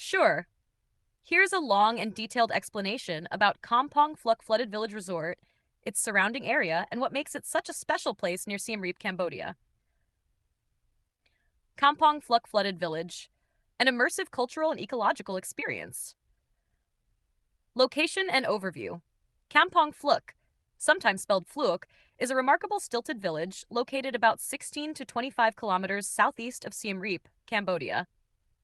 Sure. Here's a long and detailed explanation about Kampong Phluok Flooded Village Resort, its surrounding area, and what makes it such a special place near Siem Reap, Cambodia. Kampong Phluok Flooded Village, an immersive cultural and ecological experience. Location and overview. Kampong Phluok, sometimes spelled Phluok, is a remarkable stilted village located about 16 to 25 kilometers southeast of Siem Reap, Cambodia.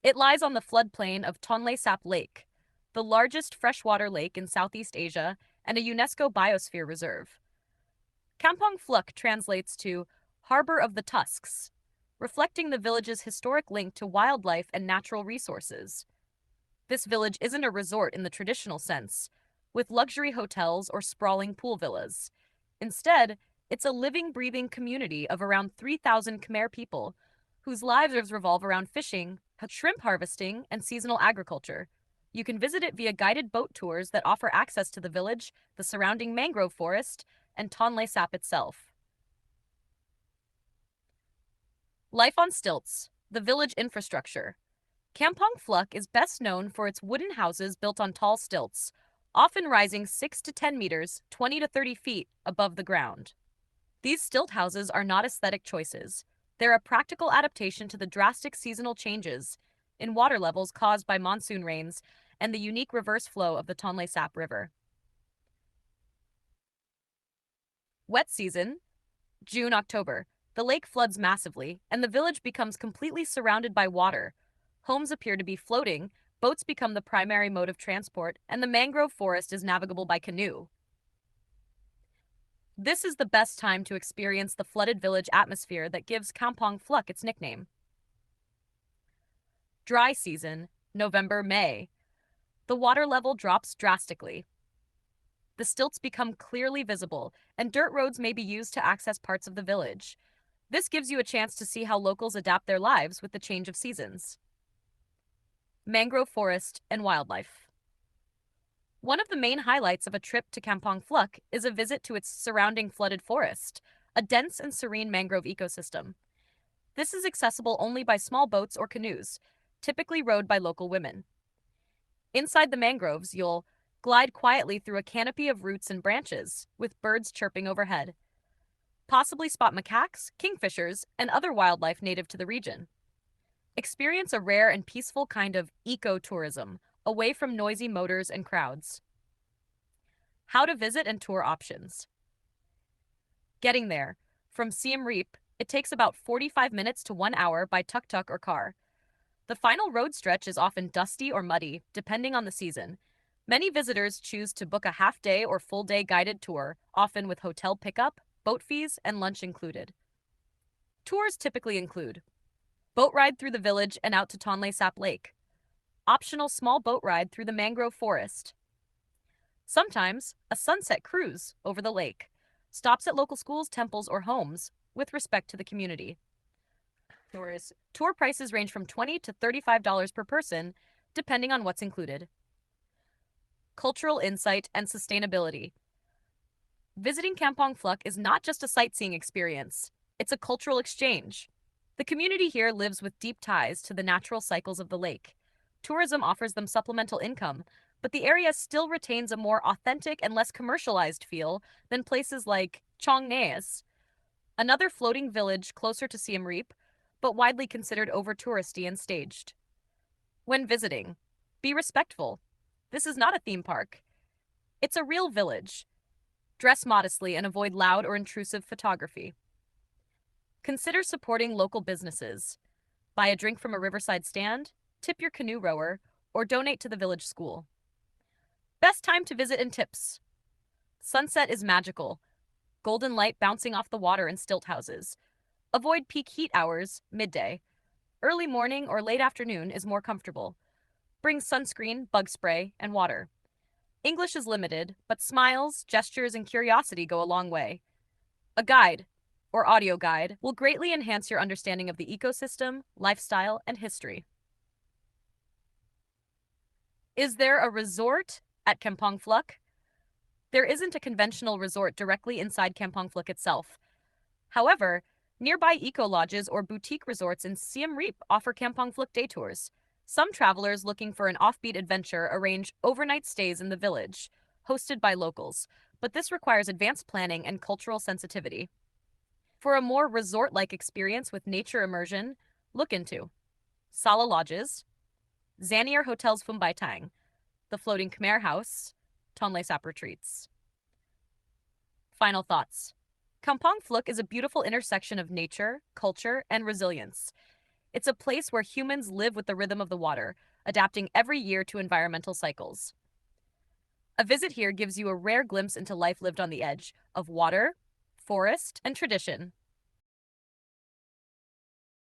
It lies on the floodplain of Tonle Sap Lake, the largest freshwater lake in Southeast Asia and a UNESCO Biosphere Reserve. Kampong Phluok translates to Harbor of the Tusks, reflecting the village's historic link to wildlife and natural resources. This village isn't a resort in the traditional sense, with luxury hotels or sprawling pool villas. Instead, it's a living, breathing community of around 3,000 Khmer people whose lives revolve around fishing, shrimp harvesting, and seasonal agriculture. You can visit it via guided boat tours that offer access to the village, the surrounding mangrove forest, and Tonle Sap itself. Life on stilts, the village infrastructure. Kampong Phluok is best known for its wooden houses built on tall stilts, often rising 6 to 10 meters, 20 to 30 feet above the ground. These stilt houses are not aesthetic choices. They're a practical adaptation to the drastic seasonal changes in water levels caused by monsoon rains and the unique reverse flow of the Tonle Sap River. Wet season, June-October. The lake floods massively, and the village becomes completely surrounded by water. Homes appear to be floating, boats become the primary mode of transport, and the mangrove forest is navigable by canoe. This is the best time to experience the flooded village atmosphere that gives Kampong Phluok its nickname. Dry season, November-May. The water level drops drastically. The stilts become clearly visible, and dirt roads may be used to access parts of the village. This gives you a chance to see how locals adapt their lives with the change of seasons. Mangrove forest and wildlife. One of the main highlights of a trip to Kampong Phluok is a visit to its surrounding flooded forest, a dense and serene mangrove ecosystem. This is accessible only by small boats or canoes, typically rowed by local women. Inside the mangroves, you'll glide quietly through a canopy of roots and branches, with birds chirping overhead. Possibly spot macaques, kingfishers, and other wildlife native to the region. Experience a rare and peaceful kind of ecotourism, away from noisy motors and crowds. How to visit and tour options. Getting there. From Siem Reap, it takes about 45 minutes to 1 hour by tuk-tuk or car. The final road stretch is often dusty or muddy, depending on the season. Many visitors choose to book a half-day or full-day guided tour, often with hotel pickup, boat fees, and lunch included. Tours typically include boat ride through the village and out to Tonle Sap Lake, optional small boat ride through the mangrove forest, sometimes a sunset cruise over the lake, stops at local schools, temples, or homes with respect to the community. Tour prices range from $20 to $35 per person, depending on what's included. Cultural insight and sustainability. Visiting Kampong Phluok is not just a sightseeing experience, it's a cultural exchange. The community here lives with deep ties to the natural cycles of the lake. Tourism offers them supplemental income, but the area still retains a more authentic and less commercialized feel than places like Chong Naes, another floating village closer to Siem Reap, but widely considered over-touristy and staged. When visiting, be respectful. This is not a theme park. It's a real village. Dress modestly and avoid loud or intrusive photography. Consider supporting local businesses. Buy a drink from a riverside stand, tip your canoe rower, or donate to the village school. Best time to visit and tips. Sunset is magical. Golden light bouncing off the water in stilt houses. Avoid peak heat hours, midday. Early morning or late afternoon is more comfortable. Bring sunscreen, bug spray, and water. English is limited, but smiles, gestures, and curiosity go a long way. A guide, or audio guide, will greatly enhance your understanding of the ecosystem, lifestyle, and history. Is there a resort at Kampong Phluok? There isn't a conventional resort directly inside Kampong Phluok itself. However, nearby eco-lodges or boutique resorts in Siem Reap offer Kampong Phluok day tours. Some travelers looking for an offbeat adventure arrange overnight stays in the village, hosted by locals, but this requires advanced planning and cultural sensitivity. For a more resort like experience with nature immersion, look into Sala Lodges, Zanier Hotels Phumbaittang, the Floating Khmer House, Tonle Sap Retreats. Final thoughts. Kampong Phluok is a beautiful intersection of nature, culture, and resilience. It's a place where humans live with the rhythm of the water, adapting every year to environmental cycles. A visit here gives you a rare glimpse into life lived on the edge of water, forest, and tradition.